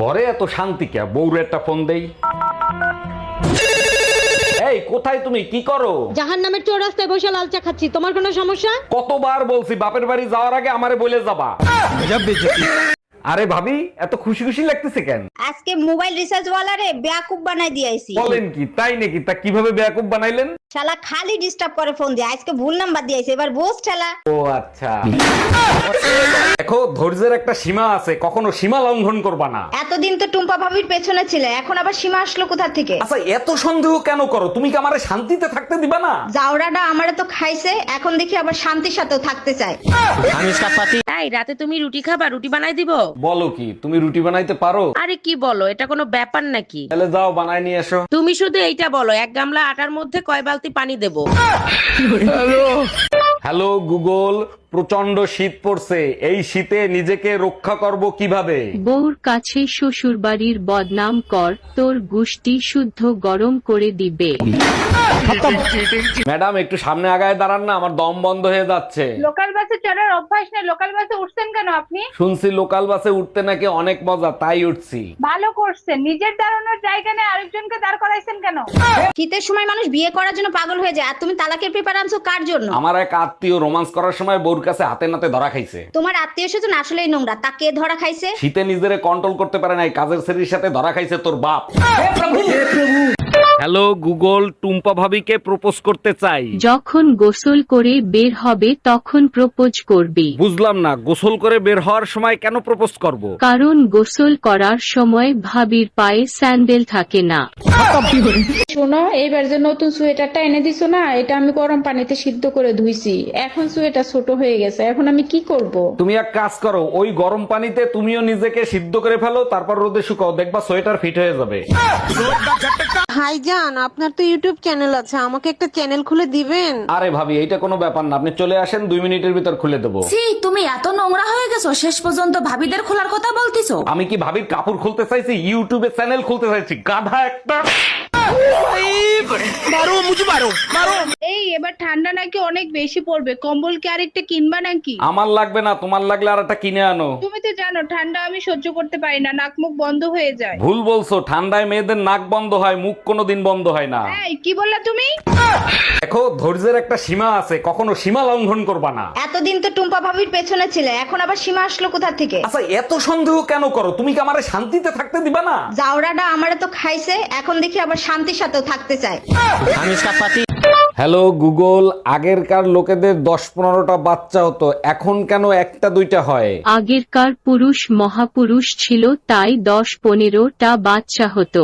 ঘরে এত শান্তি কে? বউরে একটা ফোন দেই। এই কোথায় তুমি, কি করো? জাহান্নামের চৌরাস্তায় বসে লাল চা খাচ্ছি, তোমার কোনো সমস্যা? কতবার বলছি বাপের বাড়ি যাওয়ার আগে আমারে বলে যাবা। আরে ভাবি, এত খুশি খুশি লাগতেছে কেন? আজকে মোবাইল রিচার্জ ওয়ালারে বেয়াকুব বানাই দিয়েছি। বলেন কি, তাই নাকি? তা কিভাবে বেয়াকুব বানাইলেন? শালা খালি ডিস্টার্ব করে ফোন দিয়ে, আজকে ভুল নাম্বার দিয়েছে, এবার বোস ঠেলা। ও আচ্ছা। দেখো, ধৈর্যের একটা সীমা আছে, কখনো সীমা লঙ্ঘন করবা না। এতদিন তো টুম্পা ভাবির পেছনে ছিলে, এখন আবার সীমা আসলো কোথা থেকে? আচ্ছা, এত সন্দেহ কেন করো? তুমি কি আমারে শান্তিতে থাকতে দিবা না? জাউরাটা আমারে তো খাইছে, এখন দেখি আবার শান্তির সাথেও থাকতে চায়। এই রাতে তুমি রুটি খাবা? রুটি বানাই দিব? বলো কি, তুমি রুটি বানাইতে পারো? আরে কি বলো, এটা কোনো ব্যাপার নাকি? তাহলে যাও বানাই নিয়ে এসো। তুমি শুধু এইটা বলো, এক গামলা আটার মধ্যে কয় বালতি পানি দেবো? হ্যালো গুগল, প্রচন্ড শীত পড়ছে, এই শীতে নিজেকে রক্ষা করব কিভাবে? বউর কাছে শ্বশুর বাড়ির বদনাম কর, তোর গুষ্টি শুদ্ধ গরম করে দিবে। ম্যাডাম, একটু সামনে আগায় দাঁড়ান না, আমার দম বন্ধ হয়ে যাচ্ছে। লোকাল বাসে চড়ার অভ্যাস নেই, লোকাল বাসে উঠছেন কেন আপনি? শুনছি লোকাল বাসে উঠতে নাকি অনেক মজা, তাই উঠছি। ভালো করছেন, নিজের দাঁড়ানোর জায়গা নেই আরেকজনকে দাঁড় করাইছেন কেন? শীতের সময় মানুষ বিয়ে করার জন্য পাগল হয়ে যায়, আর তুমি তালাকের পেপার আনছো কার জন্য? আমার এক আত্মীয় রোমান্স করার সময় বউর কাছে হাতে নাতে ধরা খাইছে। তোমার আত্মীয় স্বজন আসলেই নোংরা, তা কে ধরা খাইছে? শীতে নিজেরে কন্ট্রোল করতে পারে নাই, কাজের ছেলের সাথে ধরা খাইছে তোর বাপ। হ্যালো গুগল, টুম্পা ভাবিকে প্রপোজ করতে চাই। যখন গোসল করে বের হবে তখন প্রপোজ করবি, বুঝলাম না, গোসল করে বের হওয়ার সময় কেন প্রপোজ করব? কারণ গোসল করার সময় ভাবির পায়ে স্যান্ডেল থাকে না। শোনো, এইবার যে নতুন সোয়েটারটা এনে দিছো না, এটা আমি গরম পানিতে সিদ্ধ করে ধুইছি, এখন সোয়েটার ছোট হয়ে গেছে, এখন আমি কি করব? তুমি এক কাজ করো, ওই গরম পানিতে তুমিও নিজেকে সিদ্ধ করে ফেলো, তারপর রোদে শুকাও, দেখবা সোয়েটার ফিট হয়ে যাবে। ভাইজান, আপনার তো ইউটিউব চ্যানেল আছে, আমাকে একটা চ্যানেল খুলে দিবেন? আরে ভাবি, এইটা কোনো ব্যাপার না, আপনি চলে আসেন, 2 মিনিটের ভিতর খুলে দেবো। তুমি এত নোংরা হয়ে গেছো, শেষ পর্যন্ত ভাবিদের খোলার কথা বলতিছো? আমি কি ভাবির কাপড় খুলতে চাইছি? ইউটিউবে চ্যানেল খুলতে চাইছি, গাধা একটা। এই এবার ঠান্ডা নাকি অনেক বেশি পড়বে, কম্বল কি আরেকটা কিনবা নাকি? আমার লাগবে না, তোমার লাগলে আর একটা কিনে আনো। তুমি তো জানো ঠান্ডা আমি সহ্য করতে পারি না, নাক মুখ বন্ধ হয়ে যায়। ভুল বলছো, ঠান্ডায় মেয়েদের নাক বন্ধ হয়, মুখ কোনোদিন বন্ধ হয় না। এই কি বললা তুমি? দেখো, ধৈর্যের একটা সীমা আছে, কখনো সীমা লঙ্ঘন করবা না। এতদিন তো টুম্পা ভাবির পেছনে ছিলে, এখন আবার সীমা আসলো কোথা থেকে? আচ্ছা, এত সন্দেহ কেন করো? তুমি কি আমারে শান্তিতে থাকতে দিবা না? জাউরাটা আমারে তো খাইছে, এখন দেখি আবার শান্তির সাথেও থাকতে চায়। হ্যালো গুগল, আগেরকার লোকেদের 10-15টা বাচ্চা হতো, এখন কেন 1-2টা হয়? আগেরকার পুরুষ মহাপুরুষ ছিল, তাই 10-15টা বাচ্চা হতো।